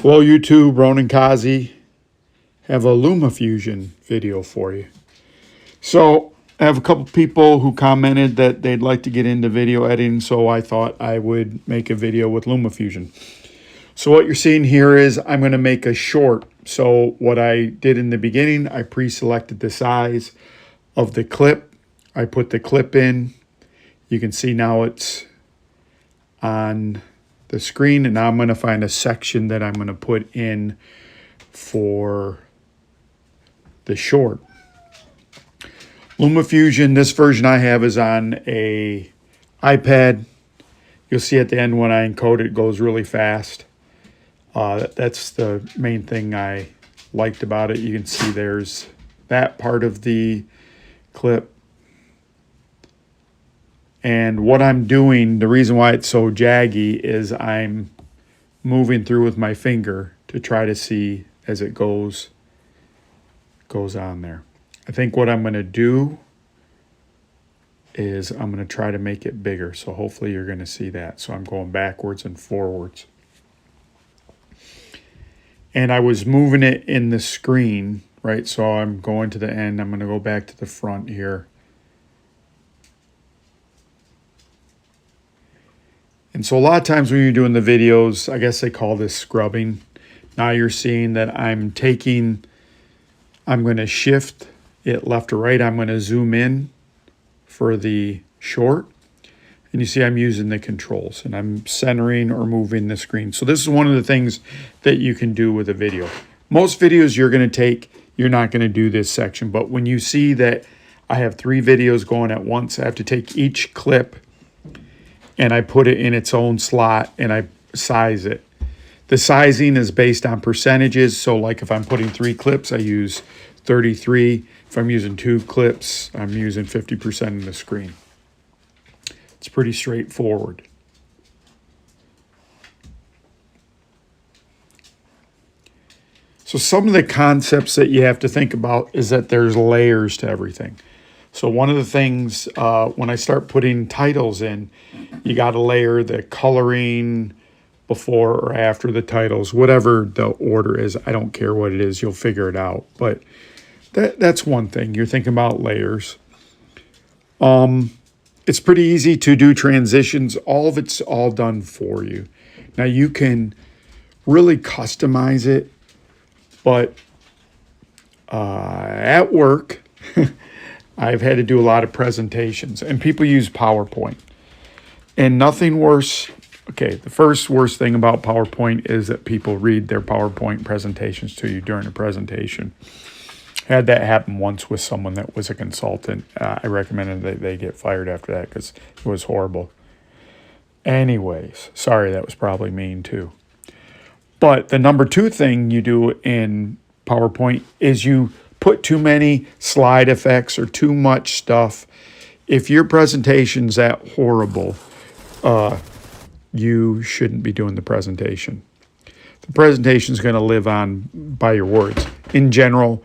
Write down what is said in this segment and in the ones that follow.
Well, YouTube, Ronan Kazi, have a Lumafusion video for you. So I have a couple people who commented that they'd like to get into video editing, so I thought I would make a video with Lumafusion. So what you're seeing here is I'm going to make a short. So what I did in the beginning, I pre-selected the size of the clip. I put the clip in. You can see now it's on the screen, and now I'm going to find a section that I'm going to put in for the short. Lumafusion, this version I have is on a iPad. You'll see at the end when I encode it, it goes really fast. That's the main thing I liked about it. You can see there's that part of the clip. And what I'm doing, the reason why it's so jaggy is I'm moving through with my finger to try to see as it goes on there. I think what I'm going to do is I'm going to try to make it bigger. So hopefully you're going to see that. So I'm going backwards and forwards. And I was moving it in the screen, right? So I'm going to the end. I'm going to go back to the front here. And so a lot of times when you're doing the videos, I guess they call this scrubbing. Now you're seeing that I'm going to shift it left or right. I'm going to zoom in for the short. And you see I'm using the controls and I'm centering or moving the screen. So this is one of the things that you can do with a video. Most videos you're not going to do this section. But when you see that I have 3 videos going at once, I have to take each clip and I put it in its own slot and I size it. The sizing is based on percentages. So like if I'm putting 3 clips, I use 33. If I'm using 2 clips, I'm using 50% of the screen. It's pretty straightforward. So some of the concepts that you have to think about is that there's layers to everything. So one of the things, when I start putting titles in, you got to layer the coloring before or after the titles, whatever the order is. I don't care what it is. You'll figure it out. But that's one thing. You're thinking about layers. It's pretty easy to do transitions. All of it's all done for you. Now you can really customize it, but at work, I've had to do a lot of presentations, and people use PowerPoint. And nothing worse. Okay, the first worst thing about PowerPoint is that people read their PowerPoint presentations to you during a presentation. I had that happen once with someone that was a consultant. I recommended that they get fired after that because it was horrible. Anyways, sorry, that was probably mean too. But the number 2 thing you do in PowerPoint is you put too many slide effects or too much stuff. If your presentation's that horrible, you shouldn't be doing the presentation. The presentation is going to live on by your words. In general,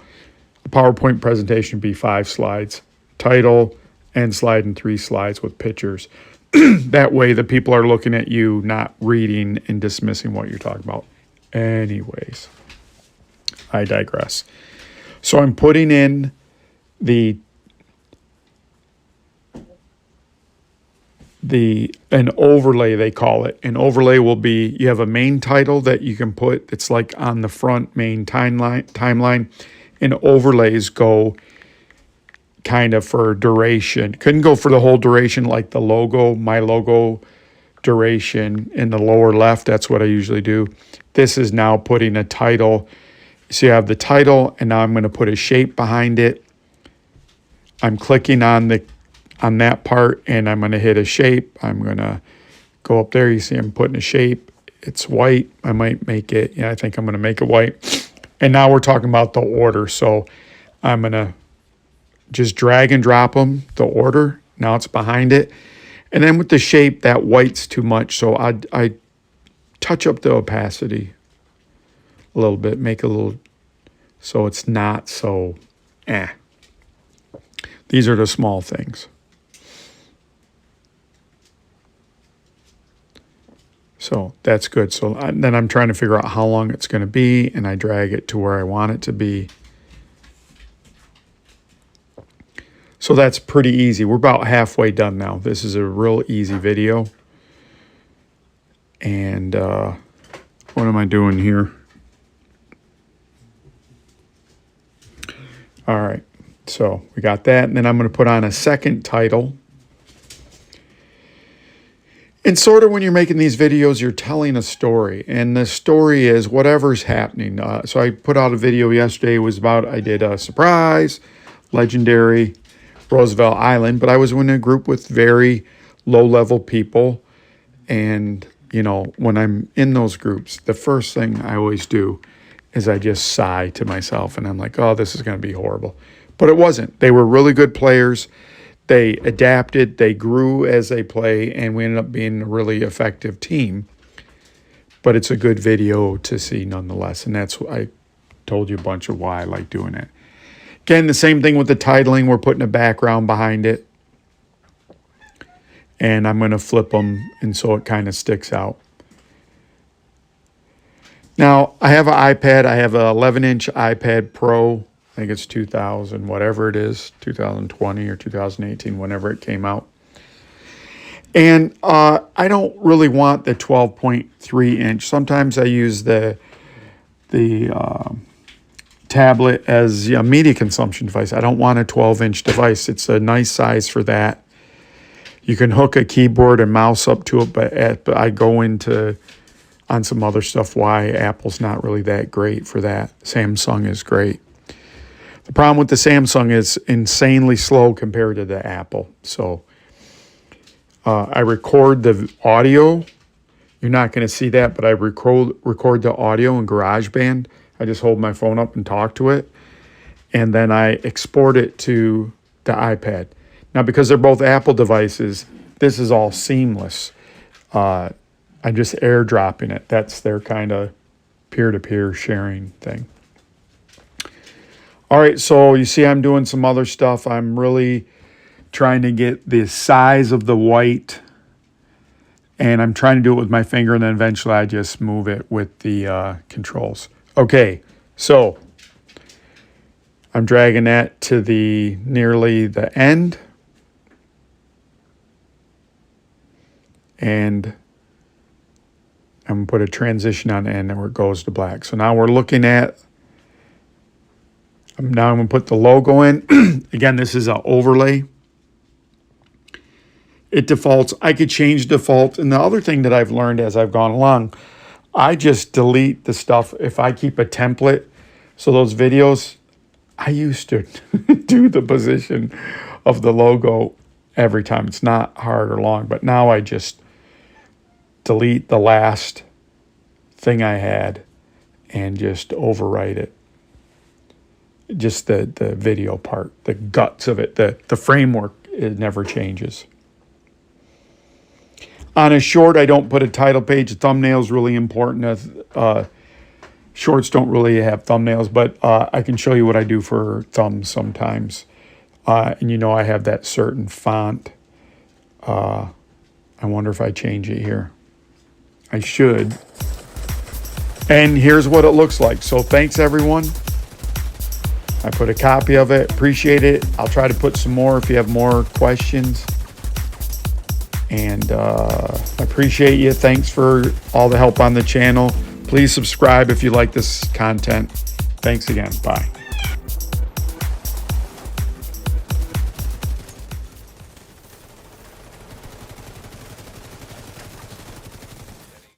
a PowerPoint presentation would be 5 slides, title, end slide, and 3 slides with pictures. That way the people are looking at you, not reading and dismissing what you're talking about. Anyways, I digress. So I'm putting in an overlay, they call it. An overlay will be, you have a main title that you can put, it's like on the front main timeline. And overlays go kind of for duration. Couldn't go for the whole duration like the logo, my logo duration in the lower left. That's what I usually do. This is now putting a title. So you have the title, and now I'm going to put a shape behind it. I'm clicking on that part, and I'm going to hit a shape. I'm going to go up there. You see I'm putting a shape. It's white. I might make it, I think I'm going to make it white. And now we're talking about the order. So I'm going to just drag and drop them, the order. Now it's behind it. And then with the shape, that white's too much. So I touch up the opacity a little bit, make a little, so it's not so, These are the small things. So that's good. So then I'm trying to figure out how long it's going to be, and I drag it to where I want it to be. So that's pretty easy. We're about halfway done now. This is a real easy video. And what am I doing here? All right, so we got that. And then I'm going to put on a second title. And sort of when you're making these videos, you're telling a story. And the story is whatever's happening. So I put out a video yesterday. It was about, I did a surprise, legendary Roosevelt Island. But I was in a group with very low-level people. And, you know, when I'm in those groups, the first thing I always do is I just sigh to myself. And I'm like, oh, this is going to be horrible. But it wasn't. They were really good players. They adapted, they grew as they play, and we ended up being a really effective team. But it's a good video to see nonetheless, and that's what I told you a bunch of why I like doing it. Again, the same thing with the titling. We're putting a background behind it. And I'm going to flip them, and so it kind of sticks out. Now, I have an iPad. I have an 11-inch iPad Pro. I think it's 2000, whatever it is, 2020 or 2018, whenever it came out. And I don't really want the 12.3 inch. Sometimes I use the tablet as a media consumption device. I don't want a 12-inch device. It's a nice size for that. You can hook a keyboard and mouse up to it, but I go into on some other stuff why Apple's not really that great for that. Samsung is great. The problem with the Samsung is insanely slow compared to the Apple. So I record the audio. You're not going to see that, but I record the audio in GarageBand. I just hold my phone up and talk to it. And then I export it to the iPad. Now, because they're both Apple devices, this is all seamless. I'm just airdropping it. That's their kind of peer-to-peer sharing thing. All right, so you see I'm doing some other stuff. I'm really trying to get the size of the white, and I'm trying to do it with my finger, and then eventually I just move it with the controls. Okay, so I'm dragging that to nearly the end, and I'm going to put a transition on the end where it goes to black. So now we're looking at, now I'm going to put the logo in. Again, this is an overlay. It defaults. I could change default. And the other thing that I've learned as I've gone along, I just delete the stuff if I keep a template. So those videos, I used to do the position of the logo every time. It's not hard or long, but now I just delete the last thing I had and just overwrite it. Just the video part, the guts of it, the framework, it never changes. On a short, I don't put a title page. A thumbnail is really important. Shorts don't really have thumbnails, but I can show you what I do for thumbs sometimes. And you know I have that certain font. I wonder if I change it here. I should. And here's what it looks like. So thanks, everyone. I put a copy of it. Appreciate it. I'll try to put some more if you have more questions. And I appreciate you. Thanks for all the help on the channel. Please subscribe if you like this content. Thanks again. Bye.